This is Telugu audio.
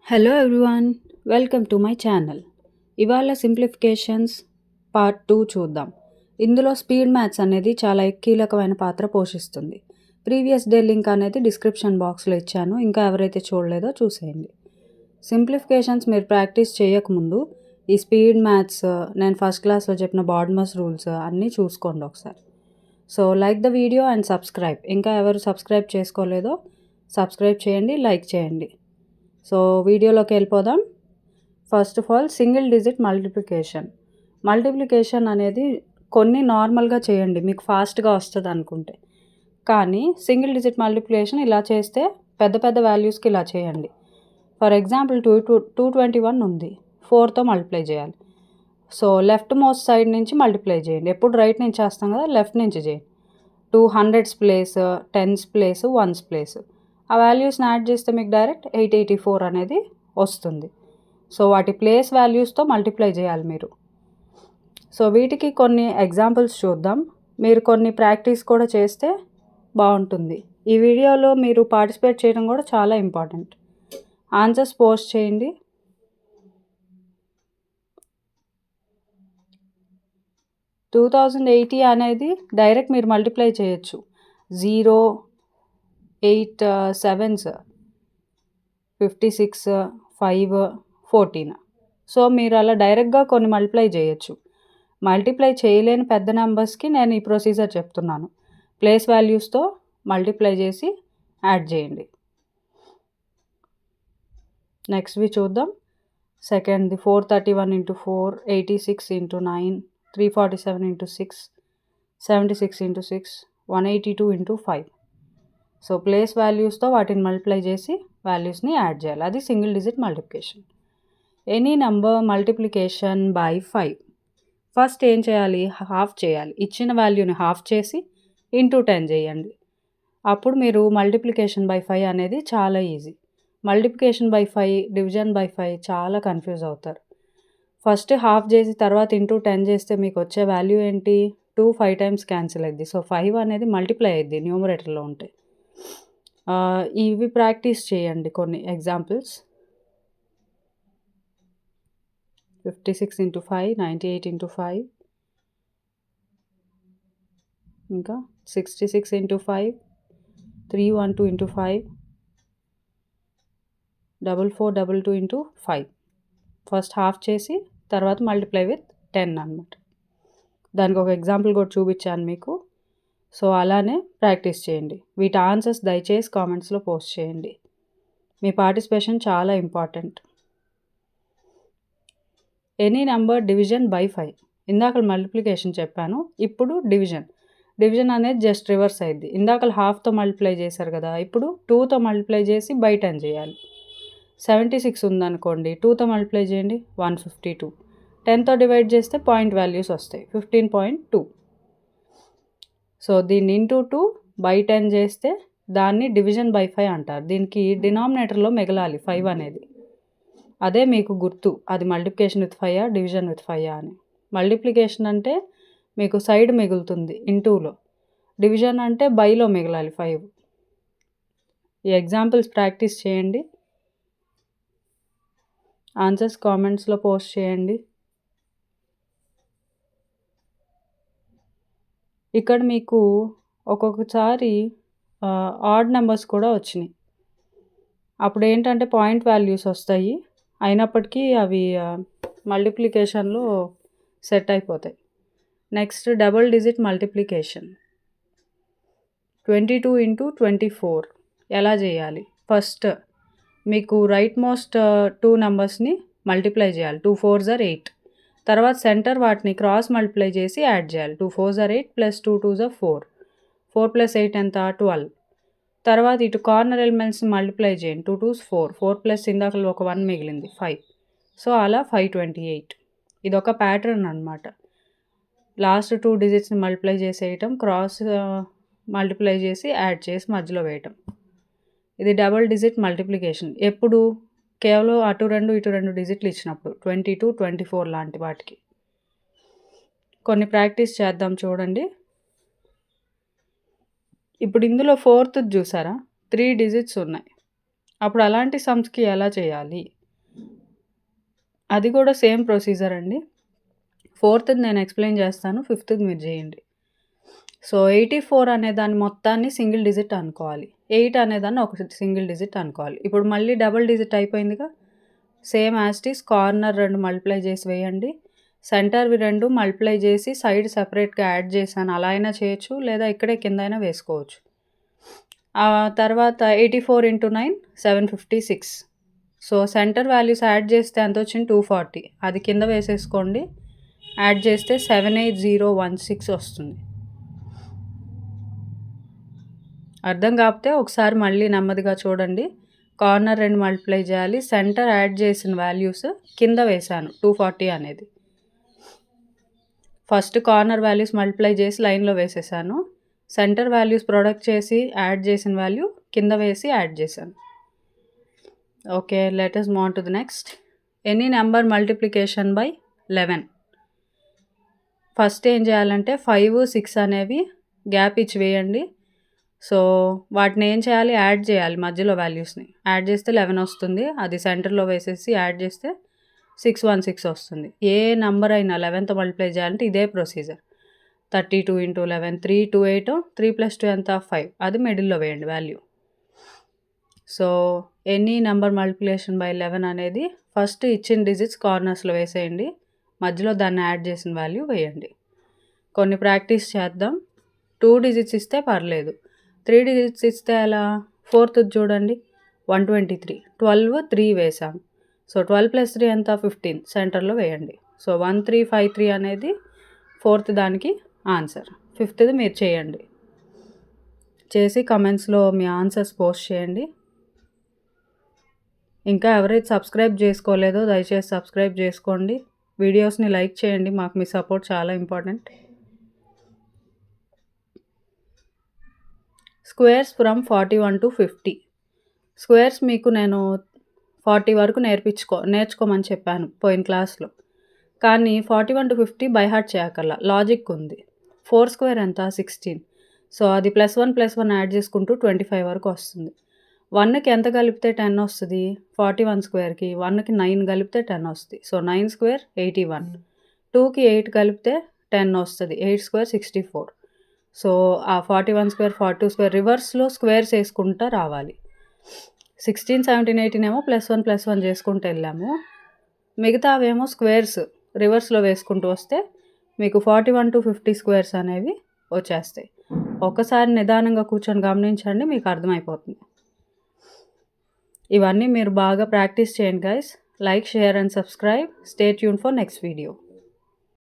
Hello everyone, welcome to my channel. ఇవాళ సింప్లిఫికేషన్స్ పార్ట్ 2 చూద్దాం. ఇందులో స్పీడ్ మ్యాథ్స్ అనేది చాలా కీలకమైన పాత్ర పోషిస్తుంది. ప్రీవియస్ డే లింక్ అనేది డిస్క్రిప్షన్ బాక్స్లో ఇచ్చాను, ఇంకా ఎవరైతే చూడలేదో చూసేయండి. సింప్లిఫికేషన్స్ మీరు ప్రాక్టీస్ చేయకముందు ఈ స్పీడ్ మ్యాథ్స్, నేను ఫస్ట్ క్లాస్లో చెప్పిన బాడ్మస్ రూల్స్ అన్నీ చూసుకోండి ఒకసారి. So like the video and subscribe. ఇంకా ఎవరు సబ్స్క్రైబ్ చేసుకోలేదో సబ్స్క్రైబ్ చేయండి, లైక్ చేయండి. సో వీడియోలోకి వెళ్ళిపోదాం. First of all single digit multiplication అనేది కొన్ని నార్మల్గా చేయండి, మీకు ఫాస్ట్గా వస్తుంది అనుకుంటే. కానీ సింగిల్ డిజిట్ మల్టిప్లికేషన్ ఇలా చేస్తే పెద్ద పెద్ద వాల్యూస్కి ఇలా చేయండి. ఫర్ ఎగ్జాంపుల్ 221 ఉంది, 4తో మల్టిప్లై చేయాలి. సో లెఫ్ట్ మోస్ట్ సైడ్ నుంచి మల్టిప్లై చేయండి. ఎప్పుడు రైట్ నుంచి చేస్తాం కదా, లెఫ్ట్ నుంచి చేయండి. 200s place, 10s place, 1s place, ఆ వాల్యూస్ని యాడ్ చేస్తే మీకు డైరెక్ట్ 884 అనేది వస్తుంది. సో వాటి ప్లేస్ వాల్యూస్తో మల్టిప్లై చేయాలి మీరు. సో వీటికి కొన్ని ఎగ్జాంపుల్స్ చూద్దాం. మీరు కొన్ని ప్రాక్టీస్ కూడా చేస్తే బాగుంటుంది. ఈ వీడియోలో మీరు పార్టిసిపేట్ చేయడం కూడా చాలా ఇంపార్టెంట్. ఆన్సర్స్ పోస్ట్ చేయండి. టూ 2080 అనేది డైరెక్ట్ మీరు మల్టిప్లై చేయొచ్చు. 0, 8 7s, 56, 5, 14. సో మీరు అలా డైరెక్ట్గా కొన్ని మల్టిప్లై చేయొచ్చు. మల్టిప్లై చేయలేని పెద్ద నెంబర్స్కి నేను ఈ ప్రొసీజర్ చెప్తున్నాను. ప్లేస్ వాల్యూస్తో మల్టిప్లై చేసి యాడ్ చేయండి. నెక్స్ట్వి చూద్దాం. సెకండ్ది 431 into 4, 86 into 9, 347 into 6, 76 into 6, 182 into 5. So place వాల్యూస్తో వాటిని మల్టిప్లై చేసి వాల్యూస్ని యాడ్ చేయాలి. అది single digit multiplication. Any number multiplication by 5. First ఏం చేయాలి, హాఫ్ చేయాలి. ఇచ్చిన వాల్యూని హాఫ్ చేసి ఇంటూ 10 చేయండి. అప్పుడు మీరు మల్టిప్లికేషన్ బై 5 అనేది చాలా easy. Multiplication by 5, division by 5 చాలా కన్ఫ్యూజ్ అవుతారు. ఫస్ట్ హాఫ్ చేసి తర్వాత ఇంటూ 10 చేస్తే మీకు వచ్చే వాల్యూ ఏంటి, 2 5 times క్యాన్సిల్ అయ్యింది. సో 5 అనేది మల్టిప్లై అయ్యింది న్యూమరేటర్లో ఉంటే. ఇవి ప్రాక్టీస్ చేయండి. కొన్ని ఎగ్జాంపుల్స్: 56 into 5, 98 into 5, ఇంకా 66 into 5, 312 into 5, 4422 into 5. First half చేసి తర్వాత మల్టిప్లై విత్ 10 అనమాట. దానికి ఒక ఎగ్జాంపుల్ కూడా చూపించాను మీకు. సో అలానే ప్రాక్టీస్ చేయండి. వీటి ఆన్సర్స్ దయచేసి కామెంట్స్లో పోస్ట్ చేయండి. మీ పార్టిసిపేషన్ చాలా important. Any number division by 5. ఇందాక మల్టిప్లికేషన్ చెప్పాను, ఇప్పుడు డివిజన్ అనేది జస్ట్ రివర్స్ అయింది. ఇందాక హాఫ్తో మల్టిప్లై చేశారు కదా, ఇప్పుడు 2తో మల్టిప్లై చేసి బై 10 చేయాలి. 76 ఉందనుకోండి, 2తో మల్టిప్లై చేయండి, 152. 10తో డివైడ్ చేస్తే పాయింట్ వాల్యూస్ వస్తాయి, 15.2. సో దీన్ని ఇంటూ 2 బై 10 చేస్తే దాన్ని డివిజన్ బై 5 అంటారు. దీనికి డినామినేటర్లో మిగలాలి 5 అనేది. అదే మీకు గుర్తు, అది మల్టిప్లికేషన్ విత్ 5 డివిజన్ విత్ 5 అని. మల్టిప్లికేషన్ అంటే మీకు సైడ్ మిగులుతుంది ఇంటూలో, డివిజన్ అంటే బైలో మిగలాలి 5. ఈ ఎగ్జాంపుల్స్ ప్రాక్టీస్ చేయండి. ఆన్సర్స్ కామెంట్స్లో పోస్ట్ చేయండి. ఇక్కడ మీకు ఒక్కొక్కసారి ఆడ్ నెంబర్స్ కూడా వచ్చినాయి. అప్పుడు ఏంటంటే పాయింట్ వాల్యూస్ వస్తాయి, అయినప్పటికీ అవి మల్టిప్లికేషన్లో సెట్ అయిపోతాయి. Next double digit multiplication. 22 into 24 ఎలా చేయాలి? ఫస్ట్ మీకు రైట్ మోస్ట్ 2 నెంబర్స్ని మల్టిప్లై చేయాలి. 2 4s are 8. తర్వాత సెంటర్ వాటిని క్రాస్ మల్టిప్లై చేసి యాడ్ చేయాలి. 2 4s are 8 plus 2 2s are 4. 4 plus 8 ఎంత, 12. తర్వాత ఇటు కార్నర్ ఎలిమెంట్స్ని మల్టిప్లై చేయండి. 2 2s 4, 4 ప్లస్ ఇందాకలో ఒక 1 మిగిలింది 5. సో అలా 528. ఇది ఒక ప్యాటర్న్ అనమాట. లాస్ట్ 2 డిజిట్స్ని మల్టిప్లై చేసేయటం, క్రాస్ మల్టిప్లై చేసి యాడ్ చేసి మధ్యలో వేయటం. ఇది డబుల్ డిజిట్ మల్టిప్లికేషన్. ఎప్పుడు కేవలం అటు 2 ఇటు 2 డిజిట్లు ఇచ్చినప్పుడు, 22 24 లాంటి వాటికి. కొన్ని ప్రాక్టీస్ చేద్దాం చూడండి. ఇప్పుడు ఇందులో 4th చూసారా, 3 డిజిట్స్ ఉన్నాయి. అప్పుడు అలాంటి సమ్స్కి ఎలా చేయాలి? అది కూడా సేమ్ ప్రొసీజర్ అండి. 4థ్ నేను ఎక్స్‌ప్లెయిన్ చేస్తాను. 5థ్ మీరు చేయండి. సో 84 అనే దాన్ని మొత్తాన్ని సింగిల్ డిజిట్ అనుకోవాలి. 8 అనేదాన్ని ఒక సింగిల్ డిజిట్ అనుకోవాలి. ఇప్పుడు మళ్ళీ డబుల్ డిజిట్ అయిపోయిందిగా. Same as it is corner 2 multiply చేసి వేయండి. సెంటర్‌వి 2 మల్టిప్లై చేసి సైడ్ సెపరేట్‌గా యాడ్ చేశాను. అలా అయినా చేయొచ్చు. లేదా ఇక్కడే కిందైనా వేసుకోవచ్చు. తర్వాత 84 into 9 756. So centre values add చేస్తే ఎంతొచ్చింది 240. అది కింద వేసేసుకోండి. యాడ్ చేస్తే 78016 వస్తుంది. అర్థం కాకపోతే ఒకసారి మళ్ళీ నెమ్మదిగా చూడండి. కార్నర్ 2 మల్టిప్లై చేయాలి. సెంటర్ యాడ్ చేసిన వాల్యూస్ కింద వేశాను 240 అనేది. ఫస్ట్ కార్నర్ వాల్యూస్ మల్టిప్లై చేసి లైన్‌లో వేసేసాను. సెంటర్ వాల్యూస్ ప్రొడక్ట్ చేసి యాడ్ చేసిన వాల్యూ కింద వేసి యాడ్ చేశాను. Okay, let us move on to the next. Any number multiplication by 11. First ఏం చేయాలంటే 5, 6 అనేవి గ్యాప్ ఇచ్చి వేయండి. సో వాటిని ఏం చేయాలి, యాడ్ చేయాలి మధ్యలో వాల్యూస్ని. యాడ్ చేస్తే 11 వస్తుంది. అది సెంటర్లో వేసేసి యాడ్ చేస్తే 616 వస్తుంది. ఏ నెంబర్ అయినా 11తో మల్టిప్లై చేయాలంటే ఇదే ప్రొసీజర్. 32 ఇంటూ 11 328, 3 + 2 ఎంత 5. అది మిడిల్లో వేయండి value. So any number multiplication by 11 అనేది ఫస్ట్ ఇచ్చిన డిజిట్స్ కార్నర్స్లో వేసేయండి. మధ్యలో దాన్ని యాడ్ చేసిన వాల్యూ వేయండి. కొన్ని ప్రాక్టీస్ చేద్దాం. 2 డిజిట్స్ ఇస్తే పర్లేదు. 3 డిజిట్స్ ఇస్తే ఎలా? 4th చూడండి 123. 12 3 వేసాం. సో 12 + 3 ఎంత 15. సెంటర్లో వేయండి. సో 1353 అనేది 4th దానికి ఆన్సర్. 5th మీరు చేయండి. చేసి కమెంట్స్లో మీ ఆన్సర్స్ పోస్ట్ చేయండి. ఇంకా ఎవరైతే సబ్స్క్రైబ్ చేసుకోలేదో దయచేసి సబ్స్క్రైబ్ చేసుకోండి. వీడియోస్ని లైక్ చేయండి. మాకు మీ సపోర్ట్ చాలా important. Squares from 41 to 50. Squares మీకు నేను 40 వరకు నేర్చుకోమని చెప్పాను పోయిన క్లాస్లో. కానీ 41 to 50 బై హార్ట్ చేయక్కర్లా, లాజిక్ ఉంది. 4 స్క్వేర్ ఎంత 16. సో అది +1 +1 యాడ్ చేసుకుంటూ 25 వరకు వస్తుంది. 1కి ఎంత కలిపితే 10 వస్తుంది? 41 స్క్వేర్కి 1కి 9 కలిపితే 10 వస్తుంది. So 9 square 81. 2కి 8 కలిపితే 10 వస్తుంది. 8 స్క్వేర్ 64. సో ఆ 41 స్క్వేర్ 42 స్క్వేర్ రివర్స్లో స్క్వేర్స్ వేసుకుంటూ రావాలి. 16, 17, 18 ఏమో +1 +1 చేసుకుంటూ వెళ్ళాము. మిగతా అవేమో స్క్వేర్స్ రివర్స్లో వేసుకుంటూ వస్తే మీకు 41 to 50 స్క్వేర్స్ అనేవి వచ్చేస్తాయి. ఒక్కసారి నిదానంగా కూర్చొని గమనించండి, మీకు అర్థమైపోతుంది. ఇవన్నీ మీరు బాగా ప్రాక్టీస్ చేయండి guys. Like, share and subscribe. Stay tune for next video.